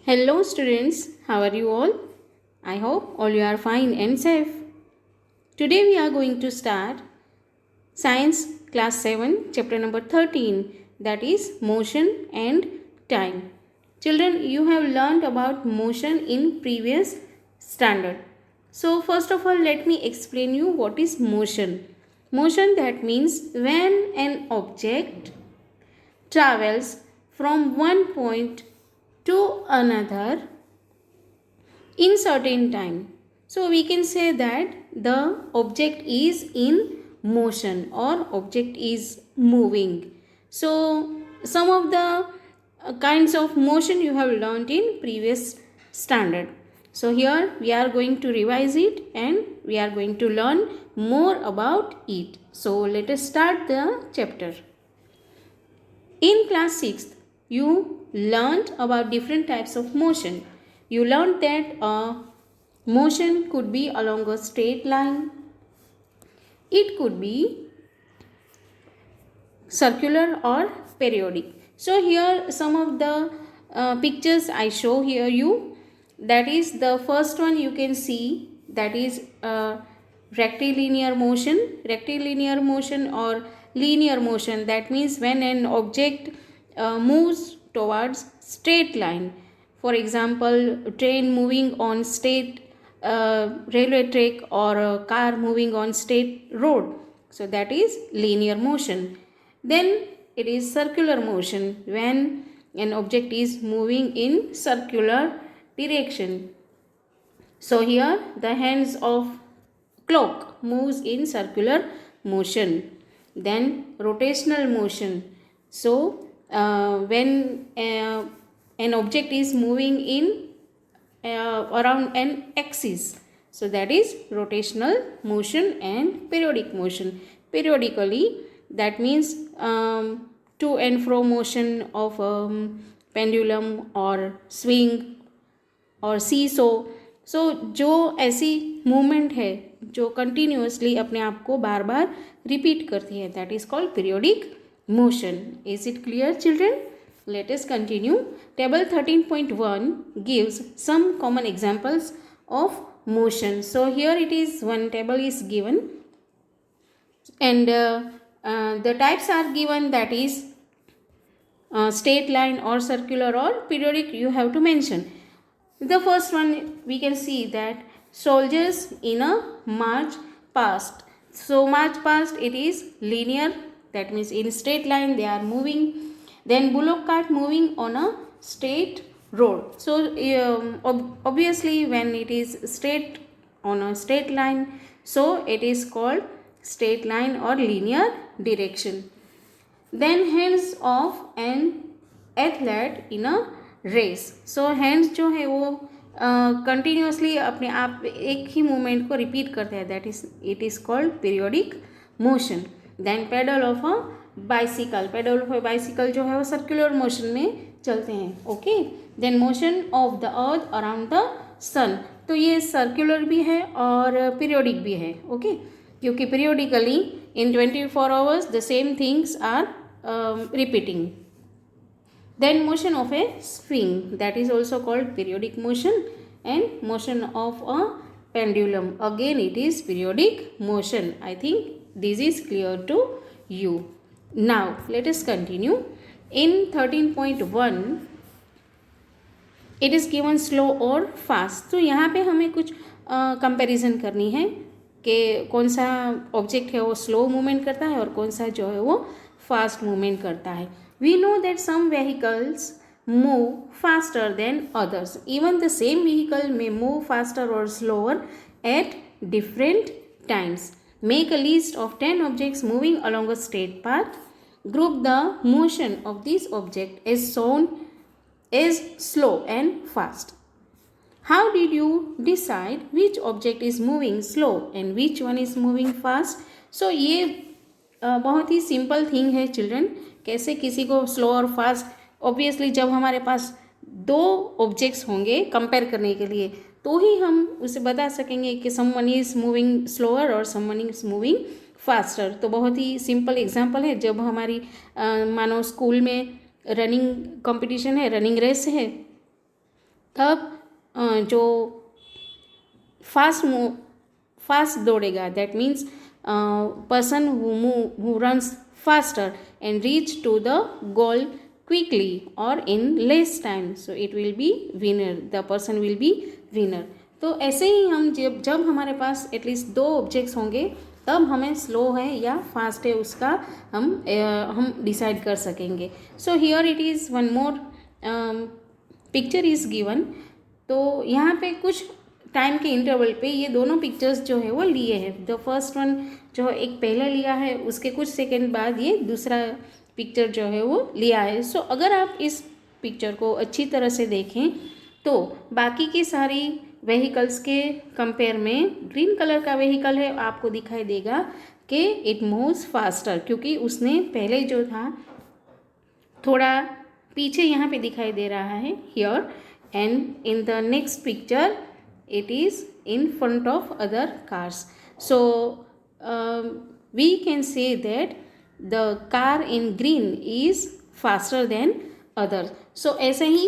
Hello students, how are you all? I hope all you are fine and safe. Today we are going to start Science class 7 chapter number 13, that is motion and time. Children, you have learned about motion in previous standard. So first of all, let me explain you what is motion. Motion, that means when an object travels from one point to another in certain time. So we can say that the object is in motion or object is moving. So some of the kinds of motion you have learnt in previous standard. So here we are going to revise it and we are going to learn more about it. So let us start the chapter. In class 6th, you learned about different types of motion. You learned that motion could be along a straight line. It could be circular or periodic. So here some of the pictures I show here you. That is the first one you can see, that is rectilinear motion. Rectilinear motion or linear motion, that means when an object moves towards straight line. For example, train moving on straight railway track or a car moving on straight road. So that is linear motion. Then it is circular motion, when an object is moving in circular direction. So here the hands of clock moves in circular motion. Then rotational motion. So when an object is moving in around an axis, so that is rotational motion. And periodic motion, periodically, that means to and fro motion of pendulum or swing और सीसो. सो जो ऐसी movement है जो continuously अपने आप को बार बार repeat करती है, that is called periodic motion. Is it clear children? Let us continue. Table 13.1 gives some common examples of motion. So here it is, one table is given and the types are given, that is straight line or circular or periodic you have to mention. The first one we can see that soldiers in a march past. So march past, it is linear, that means in straight line they are moving. Then bullock cart moving on a straight road. So obviously when it is straight on a straight line, so it is called straight line or linear direction. Then hands of an athlete in a race. So hands जो है वो continuously अपने आप एक ही movement को repeat करते हैं, that is it is called periodic motion. Then pedal of a bicycle. Pedal of a bicycle जो है वो सर्कुलर मोशन में चलते हैं. Okay. Then motion of the earth around the sun. तो ये सर्कुलर भी है और पीरियोडिक भी है. ओके. क्योंकि periodically in 24 hours the same things are repeating. Then motion of a swing, that is also called periodic motion. And motion of a pendulum, again it is periodic motion. I think this is clear to you. Now let us continue. In 13.1 it is given slow or fast. तो यहाँ पे हमें कुछ comparison करनी है कि कौन सा ऑब्जेक्ट है वो स्लो मूवमेंट करता है और कौन सा जो है वो फास्ट मूवमेंट करता है. We know that some vehicles move faster than others. Even the same vehicle may move faster or slower at different times. Make a list of 10 objects moving along a straight path. Group the motion of this object as shown as slow and fast. How did you decide which object is moving slow and which one is moving fast? So ये बहुत ही simple thing है children. कैसे किसी को slow और fast, obviously जब हमारे पास दो ऑब्जेक्ट्स होंगे कंपेयर करने के लिए तो ही हम उसे बता सकेंगे कि समवन इज़ मूविंग स्लोअर और समवन इज़ मूविंग फास्टर. तो बहुत ही सिंपल एग्जांपल है. जब हमारी मानो स्कूल में रनिंग कंपटीशन है, रनिंग रेस है, तब जो फास्ट दौड़ेगा, that means person who runs faster and reach to the goal quickly or in less time, so it will be winner, the person will be winner. तो ऐसे ही हम जब हमारे पास एटलीस्ट 2 ऑब्जेक्ट्स होंगे तब हमें स्लो है या फास्ट है उसका हम डिसाइड कर सकेंगे. So here it is one more picture is given. तो यहाँ पे कुछ टाइम के इंटरवल पे ये दोनों पिक्चर्स जो है वो लिए हैं. द फर्स्ट वन जो एक पहले लिया है, उसके कुछ सेकंड बाद ये दूसरा पिक्चर जो है वो लिया है. सो अगर आप इस पिक्चर को अच्छी तरह से देखें तो बाकी की सारी व्हीकल्स के कंपेयर में ग्रीन कलर का व्हीकल है, आपको दिखाई देगा कि इट मूव्स फास्टर, क्योंकि उसने पहले जो था थोड़ा पीछे यहाँ पे दिखाई दे रहा है here, and in the next picture it is in front of other cars. So we can say that the car in green is faster than others. So ऐसे ही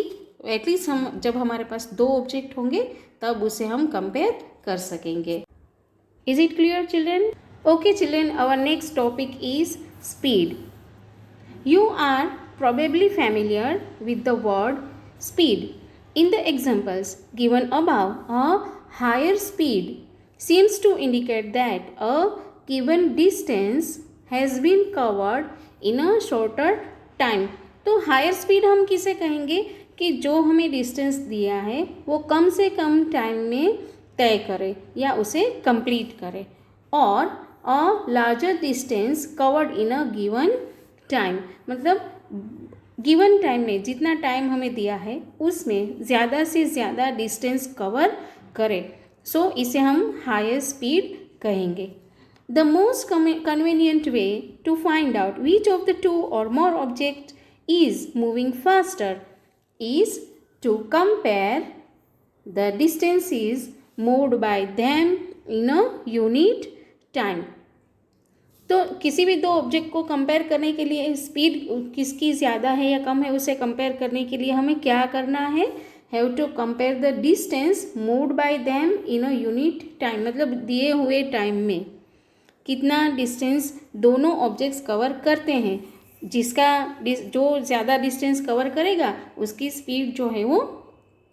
एटलीस्ट हम जब हमारे पास 2 ऑब्जेक्ट होंगे तब उसे हम कंपेयर कर सकेंगे. Is it clear children? Okay children, our next topic is speed. You are probably familiar with the word speed. In the examples given above, a higher speed seems to indicate that a given distance has been covered in a shorter time. तो higher speed हम किसे कहेंगे कि जो हमें distance दिया है वो कम से कम टाइम में तय करे या उसे कंप्लीट करे. और a larger distance covered in a given time, मतलब गिवन टाइम में जितना टाइम हमें दिया है उसमें ज़्यादा से ज़्यादा डिस्टेंस कवर करे. सो इसे हम हायर स्पीड कहेंगे. The most convenient way to find out which of the 2 or more object is moving faster is to compare the distances moved by them in a unit time. तो किसी भी 2 object को compare करने के लिए speed किसकी ज़्यादा है या कम है उसे कंपेयर करने के लिए हमें क्या करना है, have to compare the distance moved by them in a unit time, मतलब दिए हुए टाइम में कितना डिस्टेंस दोनों ऑब्जेक्ट्स कवर करते हैं. जो ज़्यादा डिस्टेंस कवर करेगा उसकी स्पीड जो है वो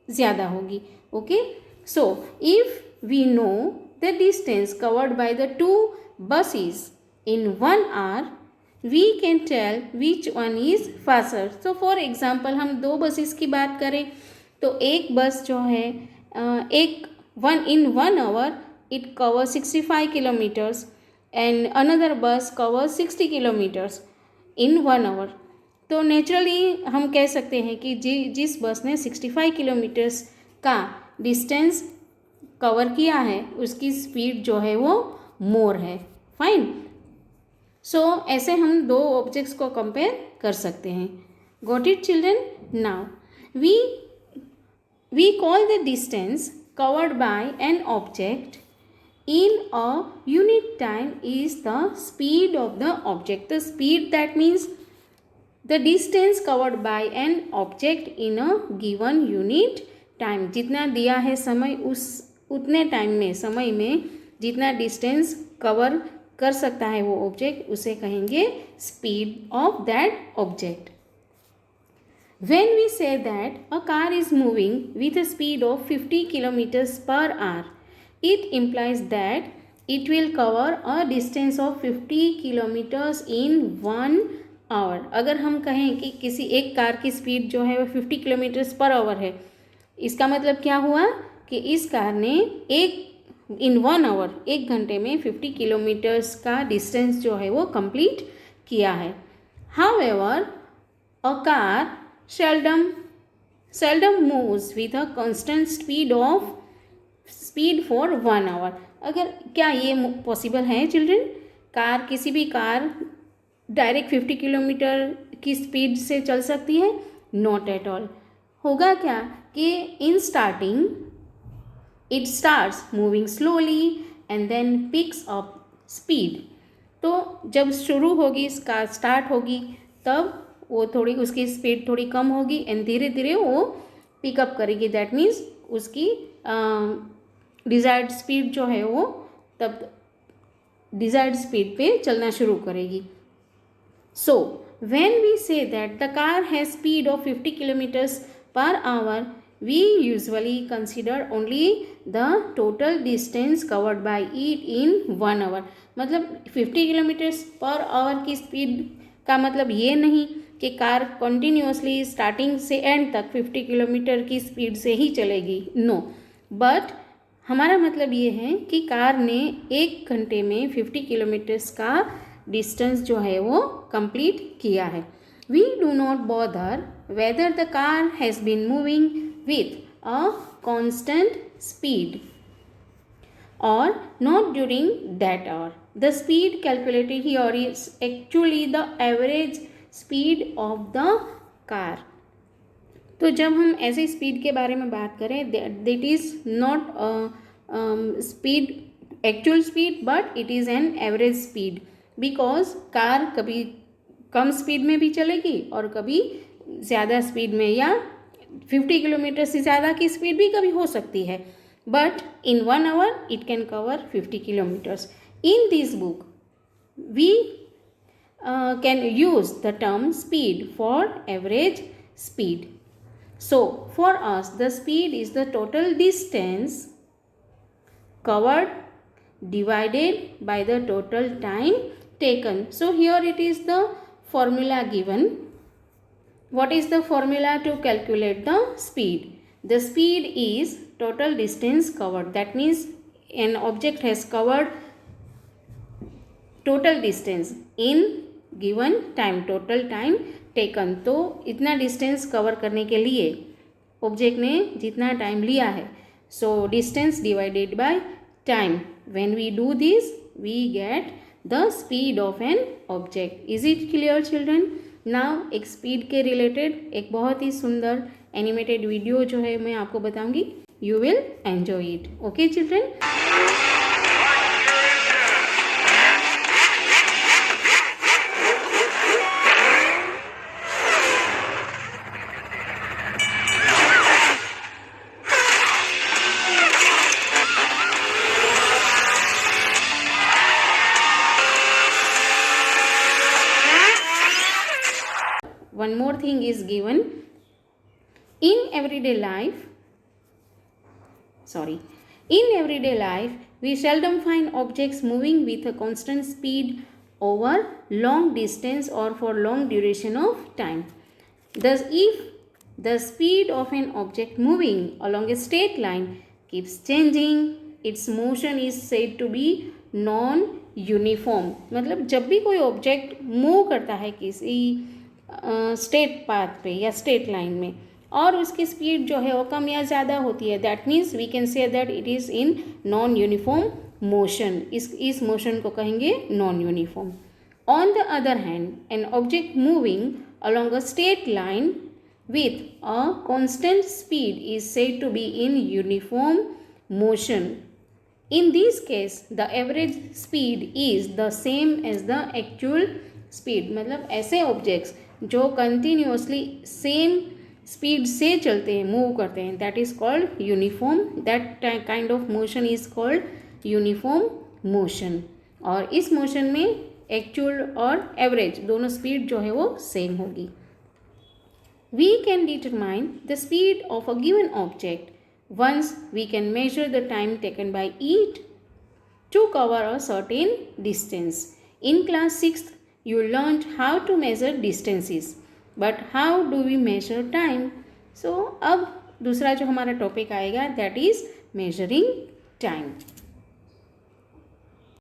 ज़्यादा होगी. Okay, so if we know the distance covered by the 2 buses in 1 hour, we can tell which one is faster. So for example हम 2 बसेस की बात करें तो एक बस जो है in 1 hour it covers 65 kilometers and another bus covers 60 kilometers in 1 hour. तो नेचुरली हम कह सकते हैं कि जिस बस ने 65 किलोमीटर्स का डिस्टेंस कवर किया है उसकी स्पीड जो है वो मोर है. फाइन. सो ऐसे हम 2 ऑब्जेक्ट्स को कंपेयर कर सकते हैं. Got it children? Now we call the distance covered by an object in a unit time is the speed of the object. The speed, that means the distance covered by an object in a given unit time. जितना दिया है समय उस उतने time में समय में जितना डिस्टेंस कवर कर सकता है वो ऑब्जेक्ट उसे कहेंगे speed of that object. When we say that a car is moving with a speed of 50 kilometers per hour, it implies that it will cover a distance of 50 kilometers in 1 hour. अगर हम कहें कि किसी एक car की speed जो है वो 50 किलोमीटर्स पर आवर है, इसका मतलब क्या हुआ कि इस कार ने इन 1 आवर 1 घंटे में 50 किलोमीटर्स का डिस्टेंस जो है वो कंप्लीट किया है. However, a car seldom moves with a constant speed for 1 hour. अगर क्या ये पॉसिबल है चिल्ड्रन? किसी भी कार डायरेक्ट 50 किलोमीटर की स्पीड से चल सकती है? Not at all. होगा क्या कि in starting it starts moving slowly and then picks up speed. तो जब शुरू होगी कार स्टार्ट होगी तब वो थोड़ी उसकी स्पीड थोड़ी कम होगी एंड धीरे धीरे वो पिकअप करेगी, दैट मीन्स उसकी डिज़ायर्ड स्पीड जो है वो तब डिज़ायर्ड स्पीड पे चलना शुरू करेगी. सो when we say that the car has speed of 50 kilometers per hour, we usually consider only the total distance covered by it in 1 hour. मतलब 50 किलोमीटर्स पर आवर की स्पीड का मतलब ये नहीं कि कार कंटिन्यूसली स्टार्टिंग से and तक 50 kilometre की स्पीड से ही चलेगी, नो. बट हमारा मतलब ये है कि कार ने 1 घंटे में 50 किलोमीटर्स का डिस्टेंस जो है वो कंप्लीट किया है. We do not bother whether the car has been moving with a constant speed or not during that hour. The speed calculated here is actually the average speed of the car. तो जब हम ऐसे speed के बारे में बात करें, that is not speed actual speed but it is an average speed, because car कभी कम स्पीड में भी चलेगी और कभी ज़्यादा स्पीड में, या 50 किलोमीटर से ज़्यादा की स्पीड भी कभी हो सकती है. But in 1 hour it can cover 50 kilometres. In this book we can use the term speed for average speed. So for us the speed is the total distance covered divided by the total time taken. So here it is the formula given. What is the formula to calculate the speed? The speed is total distance covered. That means an object has covered total distance in given time, total time taken. तो इतना distance cover करने के लिए object ने जितना time लिया है, so distance divided by time. When we do this we get the speed of an object. Is it clear children? Now एक स्पीड के रिलेटेड एक बहुत ही सुंदर एनिमेटेड वीडियो जो है मैं आपको बताऊंगी. You will enjoy it. Okay children? One more thing is given. In everyday life, we seldom find objects moving with a constant speed over long distance or for long duration of time. Thus, if the speed of an object moving along a straight line keeps changing, its motion is said to be non-uniform. मतलब जब भी कोई object move करता है किसी straight path पे या straight line में और उसकी स्पीड जो है वो कम या ज़्यादा होती है, that means we can say that it is in non uniform motion. इस मोशन को कहेंगे non uniform. On the other hand an object moving along a straight line with a constant speed is said to be in uniform motion. In this case, the average speed is the same as the actual speed. मतलब ऐसे objects जो continuously same speed से चलते हैं, move करते हैं, that is called uniform. That kind of motion is called uniform motion. और इस मोशन में एक्चुअल और एवरेज दोनों स्पीड जो है वो सेम होगी. We can determine the speed of a given object once we can measure the time taken by it to cover a certain distance. In class 6th, you learned how to measure distances. But how do we measure time? So, अब दूसरा जो हमारा topic आएगा that is measuring time.